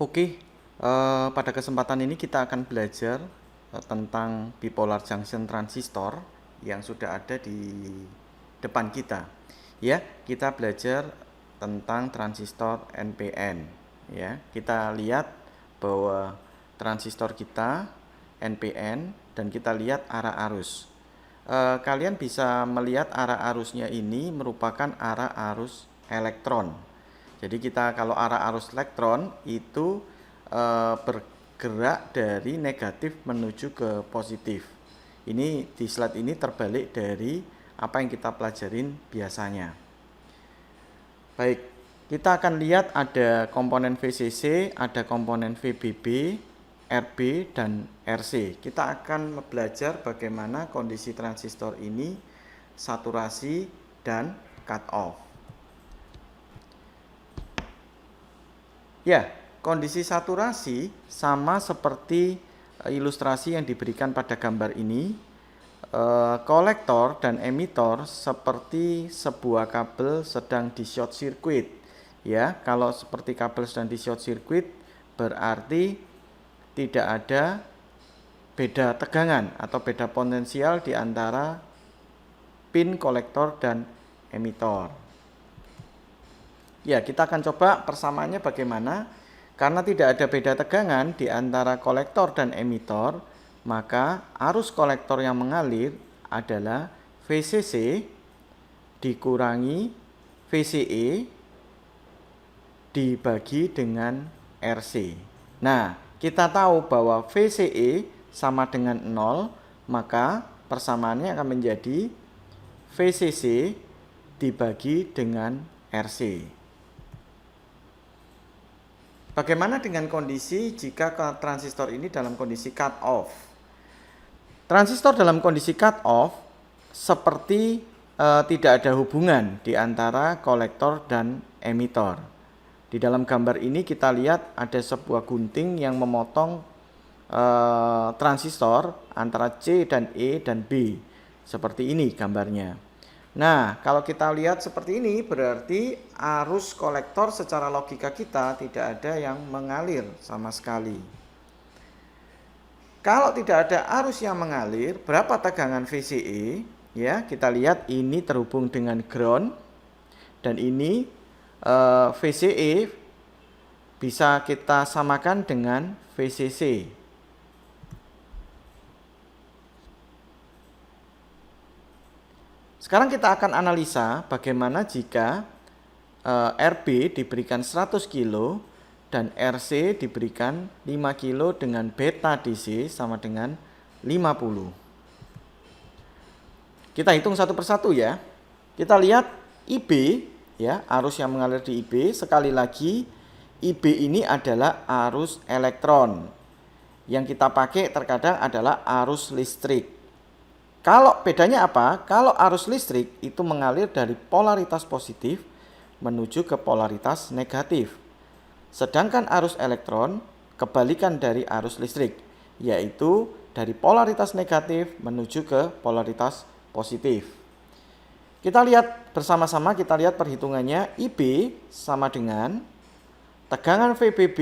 Oke, pada kesempatan ini kita akan belajar tentang bipolar junction transistor yang sudah ada di depan kita. Ya, kita belajar tentang transistor NPN. Ya, kita lihat bahwa transistor kita NPN dan kita lihat arah arus. Kalian bisa melihat arah arusnya ini merupakan arah arus elektron. Jadi kita kalau arah arus elektron itu bergerak dari negatif menuju ke positif. Ini di slide ini terbalik dari apa yang kita pelajarin biasanya. Baik, kita akan lihat ada komponen VCC, ada komponen VBB, RB, dan RC. Kita akan belajar bagaimana kondisi transistor ini, saturasi, dan cut off. Ya, kondisi saturasi sama seperti ilustrasi yang diberikan pada gambar ini. Kolektor dan emitor seperti sebuah kabel sedang di short circuit. Ya, kalau seperti kabel sedang di short circuit berarti tidak ada beda tegangan atau beda potensial di antara pin kolektor dan emitor. Ya, kita akan coba persamaannya bagaimana. Karena tidak ada beda tegangan di antara kolektor dan emitor, maka arus kolektor yang mengalir adalah VCC dikurangi VCE dibagi dengan RC. Nah, kita tahu bahwa VCE sama dengan 0, maka persamaannya akan menjadi VCC dibagi dengan RC. Bagaimana dengan kondisi jika transistor ini dalam kondisi cut off? Transistor dalam kondisi cut off seperti tidak ada hubungan di antara kolektor dan emitor. Di dalam gambar ini kita lihat ada sebuah gunting yang memotong transistor antara C dan E dan B. Seperti ini gambarnya. Nah, kalau kita lihat seperti ini berarti arus kolektor secara logika kita tidak ada yang mengalir sama sekali. Kalau tidak ada arus yang mengalir, berapa tegangan VCE? Ya, kita lihat ini terhubung dengan ground dan ini VCE bisa kita samakan dengan VCC. Sekarang kita akan analisa bagaimana jika RB diberikan 100 kilo dan RC diberikan 5 kilo dengan beta DC sama dengan 50. Kita hitung satu persatu ya. Kita lihat IB ya, arus yang mengalir di IB. Sekali lagi IB ini adalah arus elektron. Yang kita pakai terkadang adalah arus listrik. Kalau bedanya apa? Kalau arus listrik itu mengalir dari polaritas positif menuju ke polaritas negatif. Sedangkan arus elektron kebalikan dari arus listrik, yaitu dari polaritas negatif menuju ke polaritas positif. Kita lihat bersama-sama, kita lihat perhitungannya. IB sama dengan tegangan VBB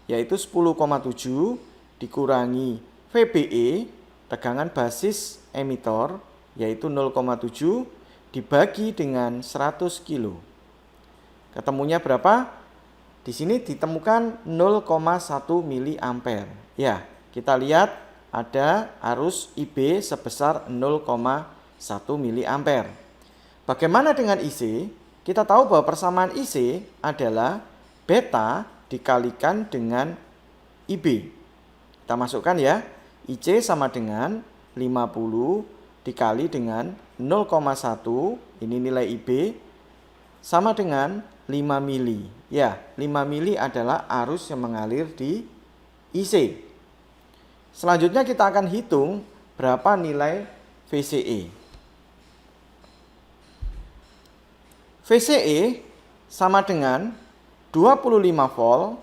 yaitu 10,7 dikurangi VBE tegangan basis emitor yaitu 0,7 dibagi dengan 100 kilo. Ketemunya berapa? Di sini ditemukan 0,1 miliampere. Ya, kita lihat ada arus IB sebesar 0,1 miliampere. Bagaimana dengan IC? Kita tahu bahwa persamaan IC adalah beta dikalikan dengan IB. Kita masukkan ya. IC sama dengan 50 dikali dengan 0,1, ini nilai IB, sama dengan 5 mili. Ya, 5 mili adalah arus yang mengalir di IC. Selanjutnya kita akan hitung berapa nilai VCE. VCE sama dengan 25 volt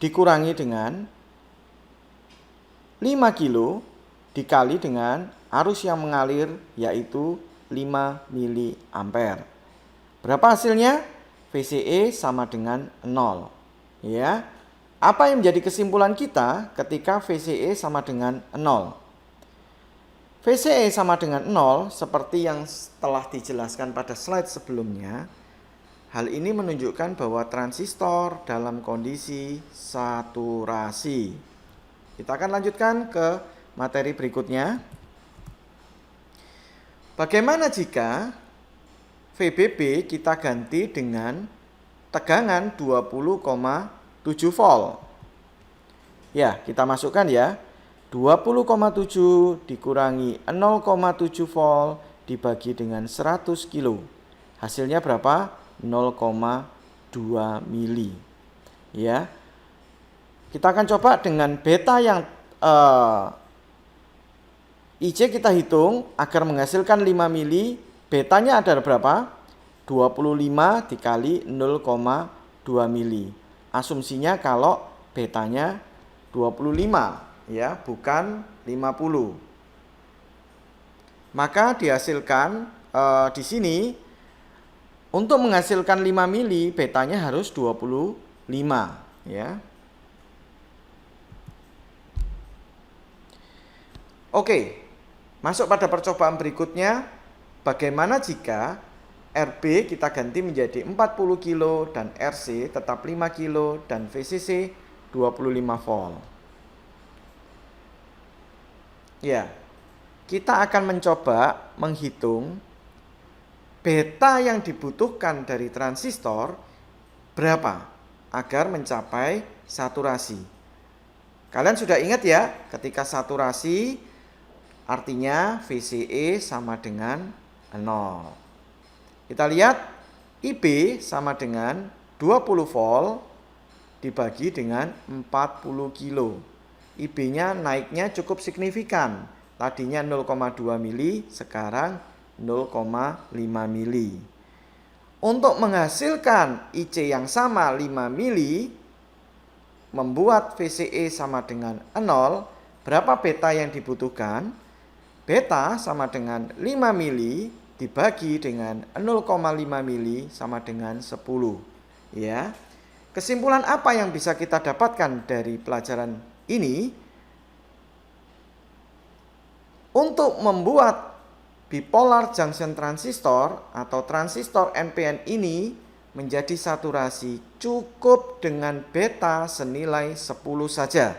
dikurangi dengan 5 kilo dikali dengan arus yang mengalir yaitu 5 miliampere. Berapa hasilnya? VCE sama dengan 0. Ya. Apa yang menjadi kesimpulan kita ketika VCE sama dengan 0? VCE sama dengan 0 seperti yang telah dijelaskan pada slide sebelumnya. Hal ini menunjukkan bahwa transistor dalam kondisi saturasi. Kita akan lanjutkan ke materi berikutnya. Bagaimana jika VBB kita ganti dengan tegangan 20,7 volt? Ya, kita masukkan ya. 20,7 dikurangi 0,7 volt dibagi dengan 100 kilo. Hasilnya berapa? 0,2 mili. Ya. Kita akan coba dengan beta yang IC kita hitung agar menghasilkan 5 mili. Betanya adalah berapa? 25 dikali 0,2 mili. Asumsinya kalau betanya 25 ya, bukan 50. Maka dihasilkan di sini untuk menghasilkan 5 mili betanya harus 25 ya. Oke. Masuk pada percobaan berikutnya. Bagaimana jika RB kita ganti menjadi 40 kilo dan RC tetap 5 kilo dan VCC 25 volt. Ya, kita akan mencoba menghitung beta yang dibutuhkan dari transistor berapa agar mencapai saturasi. Kalian sudah ingat ya, ketika saturasi artinya VCE sama dengan 0. Kita lihat IB sama dengan 20 volt dibagi dengan 40 kilo. IB-nya naiknya cukup signifikan. Tadinya 0,2 mili, sekarang 0,5 mili. Untuk menghasilkan IC yang sama 5 mili, membuat VCE sama dengan 0, berapa beta yang dibutuhkan? Beta sama dengan 5 mili dibagi dengan 0,5 mili sama dengan 10. Ya. Kesimpulan apa yang bisa kita dapatkan dari pelajaran ini? Untuk membuat bipolar junction transistor atau transistor NPN ini menjadi saturasi cukup dengan beta senilai 10 saja.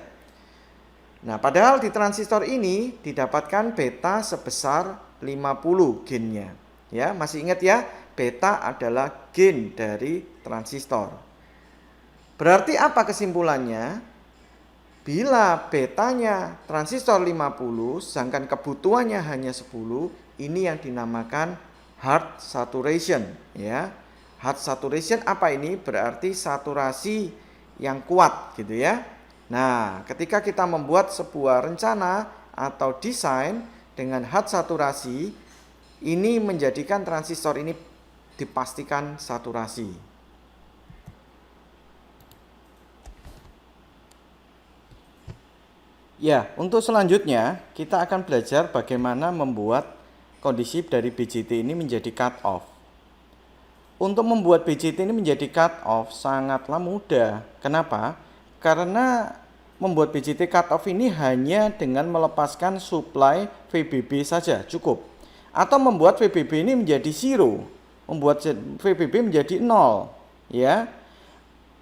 Nah, padahal di transistor ini didapatkan beta sebesar 50 gainnya. Ya, masih ingat ya, beta adalah gain dari transistor. Berarti apa kesimpulannya? Bila betanya transistor 50, sedangkan kebutuhannya hanya 10, ini yang dinamakan hard saturation. Ya, hard saturation apa ini? Berarti saturasi yang kuat gitu ya. Nah, ketika kita membuat sebuah rencana atau desain dengan hard saturasi, ini menjadikan transistor ini dipastikan saturasi. Ya, untuk selanjutnya kita akan belajar bagaimana membuat kondisi dari BJT ini menjadi cut off. Untuk membuat BJT ini menjadi cut off sangatlah mudah. Kenapa? Karena membuat BJT cut off ini hanya dengan melepaskan suplai VBB saja cukup. Atau membuat VBB ini menjadi zero, membuat VBB menjadi 0, ya.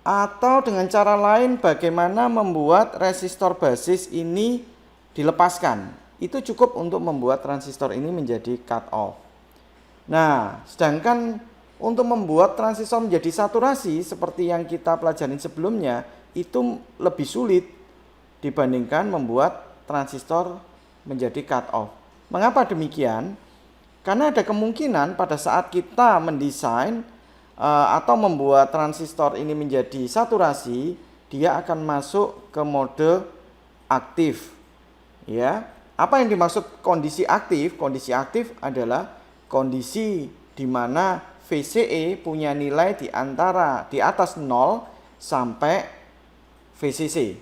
Atau dengan cara lain bagaimana membuat resistor basis ini dilepaskan. Itu cukup untuk membuat transistor ini menjadi cut off. Nah, sedangkan untuk membuat transistor menjadi saturasi seperti yang kita pelajarin sebelumnya, itu lebih sulit dibandingkan membuat transistor menjadi cut off. Mengapa demikian? Karena ada kemungkinan pada saat kita mendesain atau membuat transistor ini menjadi saturasi, dia akan masuk ke mode aktif. Ya, apa yang dimaksud kondisi aktif? Kondisi aktif adalah kondisi di mana VCE punya nilai di atas 0 sampai VCC.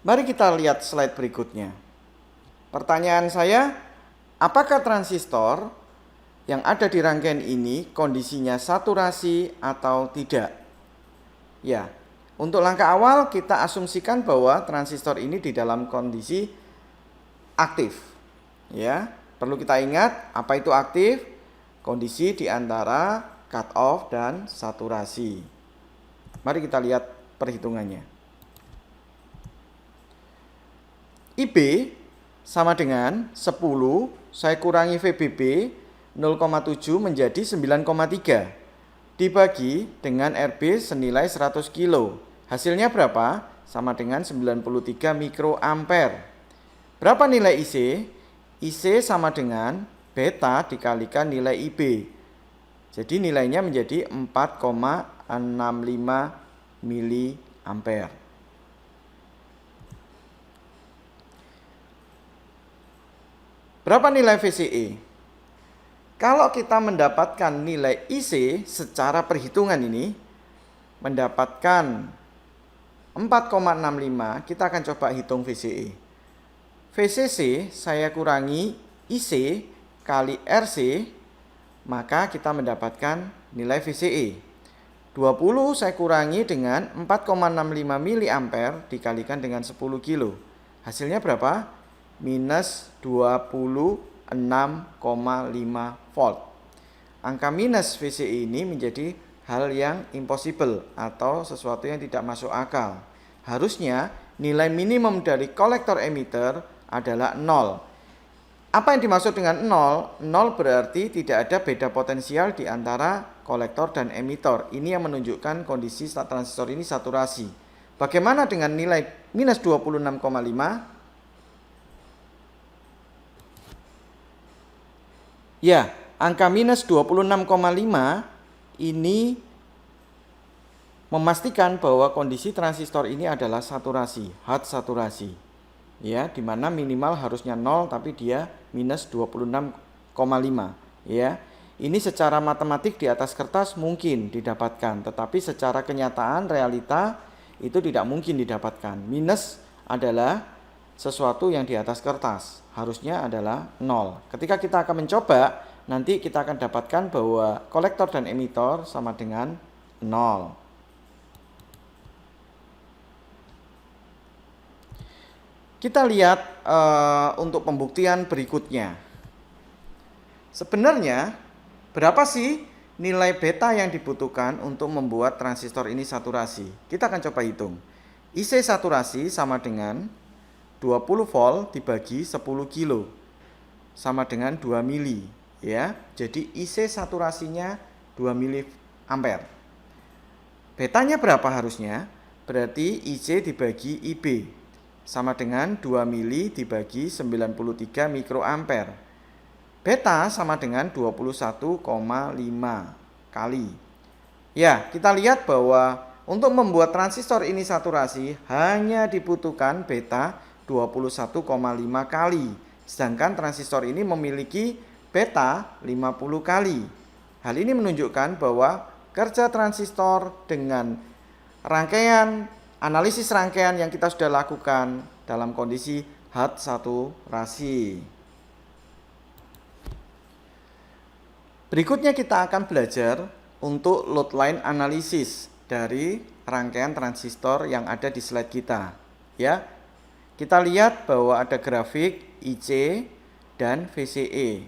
Mari kita lihat slide berikutnya. Pertanyaan saya, apakah transistor yang ada di rangkaian ini kondisinya saturasi atau tidak? Ya, untuk langkah awal kita asumsikan bahwa transistor ini di dalam kondisi aktif. Ya, perlu kita ingat apa itu aktif? Kondisi di antara cut off dan saturasi. Mari kita lihat perhitungannya. IB sama dengan 10 saya kurangi VBB 0,7 menjadi 9,3 dibagi dengan RB senilai 100 kilo. Hasilnya berapa? Sama dengan 93 mikroampere. Berapa nilai IC? IC sama dengan beta dikalikan nilai IB. Jadi nilainya menjadi 4,65 miliampere. Berapa nilai VCE? Kalau kita mendapatkan nilai IC secara perhitungan ini, mendapatkan 4,65, kita akan coba hitung VCE. VCC saya kurangi IC kali RC, maka kita mendapatkan nilai VCE. 20 saya kurangi dengan 4,65 miliampere dikalikan dengan 10 kilo. Hasilnya berapa? Minus 26,5 volt. Angka minus VCE ini menjadi hal yang impossible atau sesuatu yang tidak masuk akal. Harusnya nilai minimum dari kolektor emitter adalah 0. Apa yang dimaksud dengan 0? 0 berarti tidak ada beda potensial di antara kolektor dan emitter. Ini yang menunjukkan kondisi transistor ini saturasi. Bagaimana dengan nilai minus 26,5? Ya, angka minus 26,5 ini memastikan bahwa kondisi transistor ini adalah saturasi, hard saturasi. Ya, di mana minimal harusnya 0 tapi dia minus 26,5. Ya, ini secara matematik di atas kertas mungkin didapatkan, tetapi secara kenyataan realita itu tidak mungkin didapatkan. Minus adalah sesuatu yang di atas kertas, harusnya adalah 0. Ketika kita akan mencoba, nanti kita akan dapatkan bahwa kolektor dan emitter sama dengan 0. Kita lihat untuk pembuktian berikutnya. Sebenarnya berapa sih nilai beta yang dibutuhkan untuk membuat transistor ini saturasi? Kita akan coba hitung. IC saturasi sama dengan 20 volt dibagi 10 kilo sama dengan 2 mili, ya. Jadi IC saturasinya 2 mili ampere. Betanya berapa harusnya? Berarti IC dibagi IB sama dengan 2 mili dibagi 93 mikroampere. Beta sama dengan 21,5 kali. Ya, kita lihat bahwa untuk membuat transistor ini saturasi hanya dibutuhkan beta 21,5 kali. Sedangkan transistor ini memiliki beta 50 kali. Hal ini menunjukkan bahwa kerja transistor dengan rangkaian, analisis rangkaian yang kita sudah lakukan dalam kondisi hard saturasi. Berikutnya kita akan belajar untuk load line analysis dari rangkaian transistor yang ada di slide kita. Ya, kita lihat bahwa ada grafik IC dan VCE.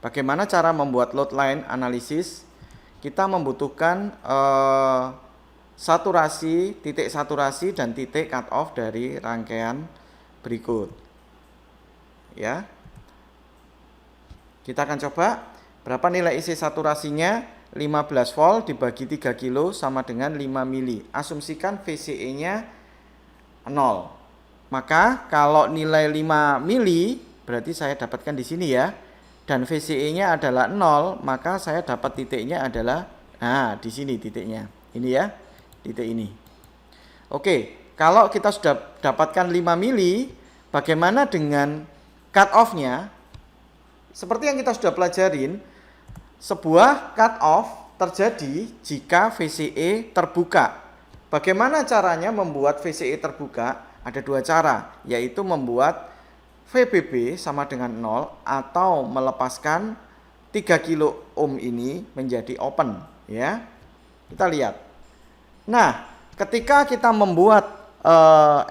Bagaimana cara membuat load line analysis? Kita membutuhkan saturasi, titik saturasi dan titik cut off dari rangkaian berikut. Ya. Kita akan coba berapa nilai IC saturasinya? 15 volt dibagi 3 kilo sama dengan 5 mili. Asumsikan VCE-nya 0. Maka kalau nilai 5 mili berarti saya dapatkan di sini ya. Dan VCE-nya adalah 0, maka saya dapat titiknya adalah di sini titiknya. Ini ya, titik ini. Oke, kalau kita sudah dapatkan 5 mili, bagaimana dengan cut off-nya? Seperti yang kita sudah pelajarin, sebuah cut off terjadi jika VCE terbuka. Bagaimana caranya membuat VCE terbuka? Ada dua cara, yaitu membuat VBB sama dengan 0 atau melepaskan 3 kilo ohm ini menjadi open, ya. Kita lihat. Nah, ketika kita membuat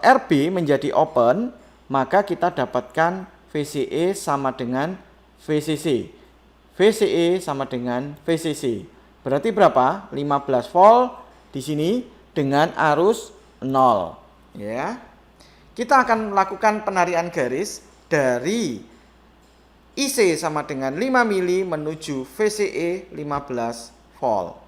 RB menjadi open, maka kita dapatkan VCE sama dengan VCC. VCE sama dengan VCC. Berarti berapa? 15 volt di sini dengan arus 0, ya. Kita akan melakukan penarian garis dari IC sama dengan 5 mili menuju VCE 15 volt.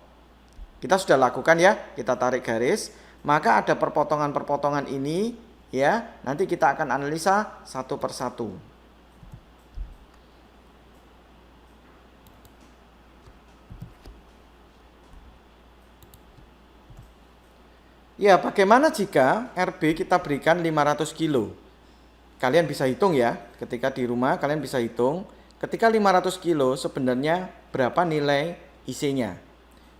Kita sudah lakukan ya, kita tarik garis, maka ada perpotongan-perpotongan ini ya. Nanti kita akan analisa satu persatu. Ya, bagaimana jika RB kita berikan 500 kilo? Kalian bisa hitung ya, ketika di rumah kalian bisa hitung, ketika 500 kilo sebenarnya berapa nilai IC-nya.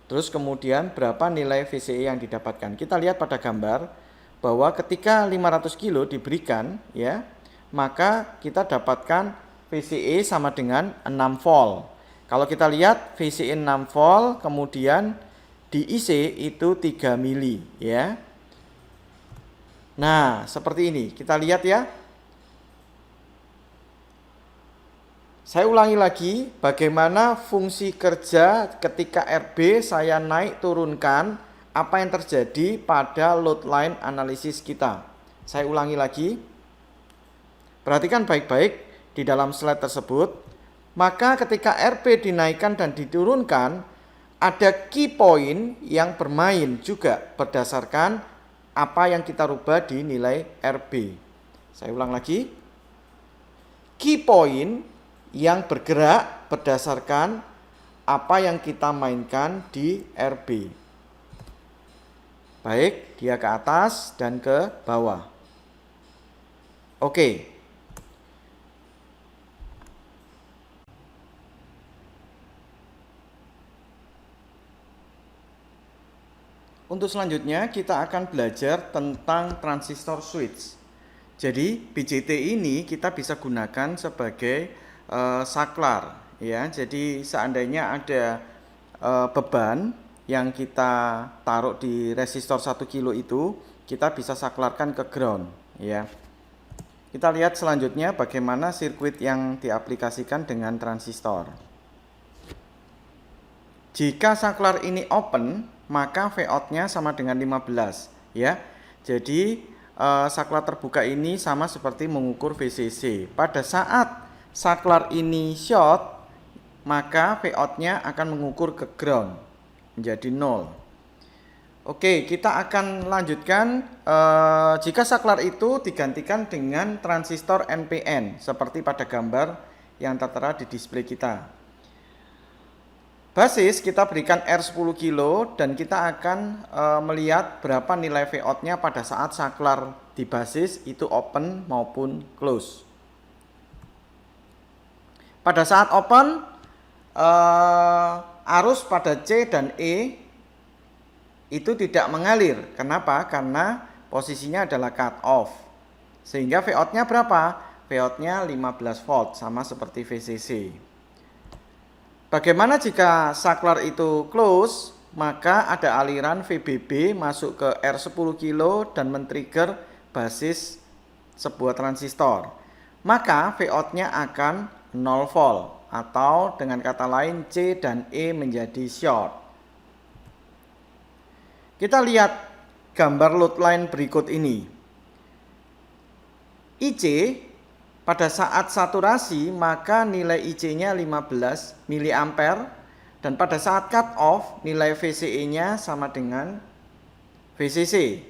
Terus kemudian berapa nilai VCE yang didapatkan. Kita lihat pada gambar bahwa ketika 500 kilo diberikan ya, maka kita dapatkan VCE sama dengan 6 volt. Kalau kita lihat VCE 6 volt, kemudian di IC itu 3 mili ya. Nah, seperti ini. Kita lihat ya. Saya ulangi lagi bagaimana fungsi kerja ketika RB saya naik turunkan, apa yang terjadi pada load line analisis kita. Saya ulangi lagi. Perhatikan baik-baik di dalam slide tersebut. Maka ketika RB dinaikkan dan diturunkan, ada key point yang bermain juga berdasarkan apa yang kita rubah di nilai RB. Saya ulang lagi. Key point yang bergerak berdasarkan apa yang kita mainkan di RB. Baik, dia ke atas dan ke bawah. Oke. Untuk selanjutnya kita akan belajar tentang transistor switch. Jadi BJT ini kita bisa gunakan sebagai saklar ya. Jadi seandainya ada beban yang kita taruh di resistor 1 kilo itu, kita bisa saklarkan ke ground ya. Kita lihat selanjutnya bagaimana sirkuit yang diaplikasikan dengan transistor. Jika saklar ini open, maka Vout-nya sama dengan 15 ya. Jadi saklar terbuka ini sama seperti mengukur VCC. Pada saat saklar ini short, maka Vout-nya akan mengukur ke ground menjadi 0. Oke, kita akan lanjutkan jika saklar itu digantikan dengan transistor NPN seperti pada gambar yang tertera di display kita. Basis kita berikan R10 kilo dan kita akan melihat berapa nilai Vout-nya pada saat saklar di basis itu open maupun close. Pada saat open, arus pada C dan E itu tidak mengalir. Kenapa? Karena posisinya adalah cut off. Sehingga Vout-nya berapa? Vout-nya 15 volt, sama seperti VCC. Bagaimana jika saklar itu close? Maka ada aliran VBB masuk ke R10 kilo dan men-trigger basis sebuah transistor. Maka Vout-nya akan 0 volt atau dengan kata lain C dan E menjadi short. Kita lihat gambar load line berikut ini. IC pada saat saturasi maka nilai IC-nya 15 mA dan pada saat cut off nilai VCE-nya sama dengan VCC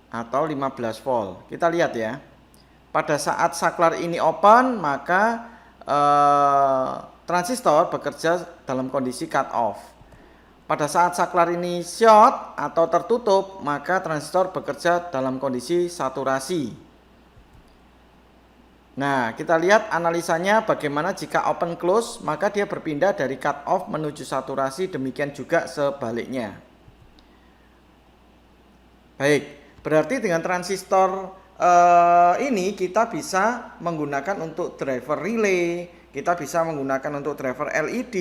atau 15 volt. Kita lihat ya. Pada saat saklar ini open maka transistor bekerja dalam kondisi cut off. Pada saat saklar ini short atau tertutup maka transistor bekerja dalam kondisi saturasi. Nah, kita lihat analisanya bagaimana jika open close, maka dia berpindah dari cut off menuju saturasi, demikian juga sebaliknya. Baik, berarti dengan transistor ini kita bisa menggunakan untuk driver relay, kita bisa menggunakan untuk driver LED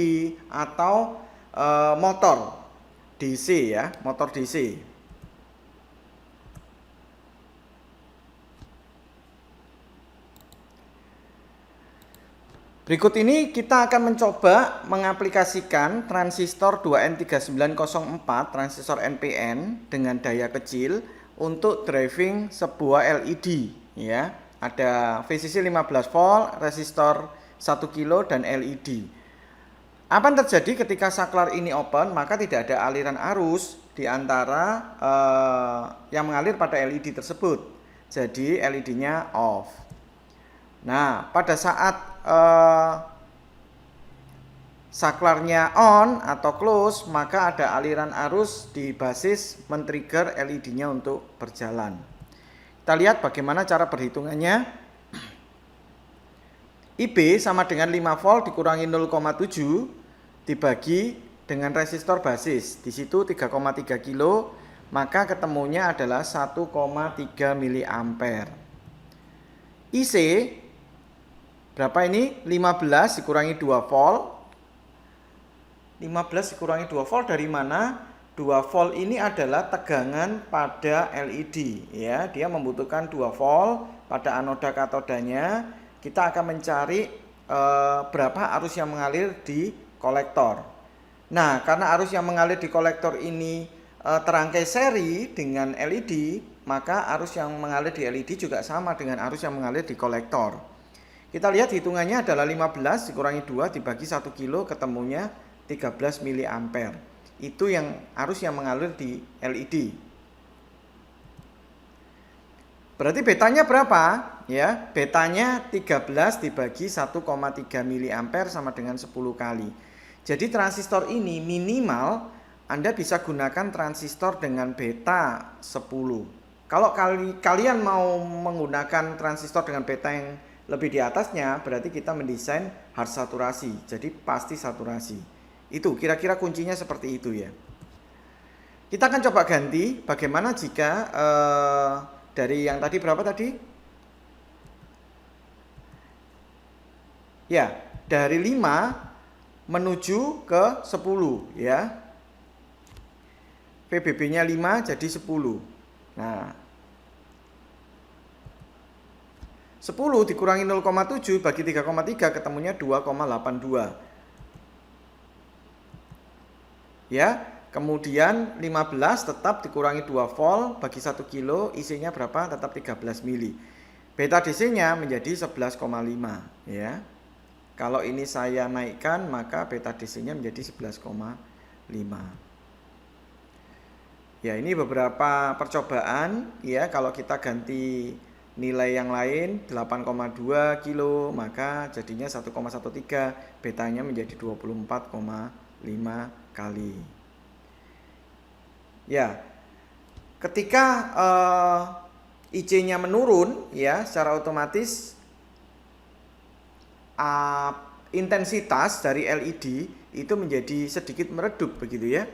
atau motor DC ya, motor DC. Berikut ini kita akan mencoba mengaplikasikan transistor 2N3904, transistor NPN dengan daya kecil untuk driving sebuah LED ya. Ada VCC 15 volt, resistor 1 kilo dan LED. Apa yang terjadi ketika saklar ini open? Maka tidak ada aliran arus di antara yang mengalir pada LED tersebut. Jadi LED-nya off. Nah, pada saat saklarnya on atau close, maka ada aliran arus di basis men-trigger LED-nya untuk berjalan. Kita lihat bagaimana cara perhitungannya. IB sama dengan 5 volt dikurangi 0,7 dibagi dengan resistor basis. Di situ 3,3 kilo, maka ketemunya adalah 1,3 miliampere. IC berapa ini? 15 dikurangi 2 volt. 15 dikurangi 2 volt dari mana? 2 volt ini adalah tegangan pada LED ya. Dia membutuhkan 2 volt pada anoda katodanya. Kita akan mencari berapa arus yang mengalir di kolektor. Nah, karena arus yang mengalir di kolektor ini terangkai seri dengan LED, maka arus yang mengalir di LED juga sama dengan arus yang mengalir di kolektor. Kita lihat hitungannya adalah 15 dikurangi 2 dibagi 1 kilo, ketemunya 13 miliampere. Itu yang arus yang mengalir di LED. Berarti betanya berapa? Ya, betanya 13 dibagi 1,3 miliampere sama dengan 10 kali. Jadi transistor ini minimal Anda bisa gunakan transistor dengan beta 10. Kalau kalian mau menggunakan transistor dengan beta yang lebih di atasnya, berarti kita mendesain hard saturasi. Jadi pasti saturasi. Itu kira-kira kuncinya seperti itu ya. Kita akan coba ganti. Bagaimana jika dari yang tadi berapa tadi? Ya, dari 5 menuju ke 10 ya. PBB-nya 5 jadi 10. Nah, 10 dikurangi 0,7 bagi 3,3 ketemunya 2,82. Ya, kemudian 15 tetap dikurangi 2 volt bagi 1 kilo, isinya berapa? Tetap 13 mili. Beta DC-nya menjadi 11,5 ya. Kalau ini saya naikkan, maka beta DC-nya menjadi 11,5. Ya, ini beberapa percobaan ya. Kalau kita ganti nilai yang lain 8,2 kilo, maka jadinya 1,13, betanya menjadi 24,5 kali. Ya, ketika IC-nya menurun ya, secara otomatis intensitas dari LED itu menjadi sedikit meredup begitu ya.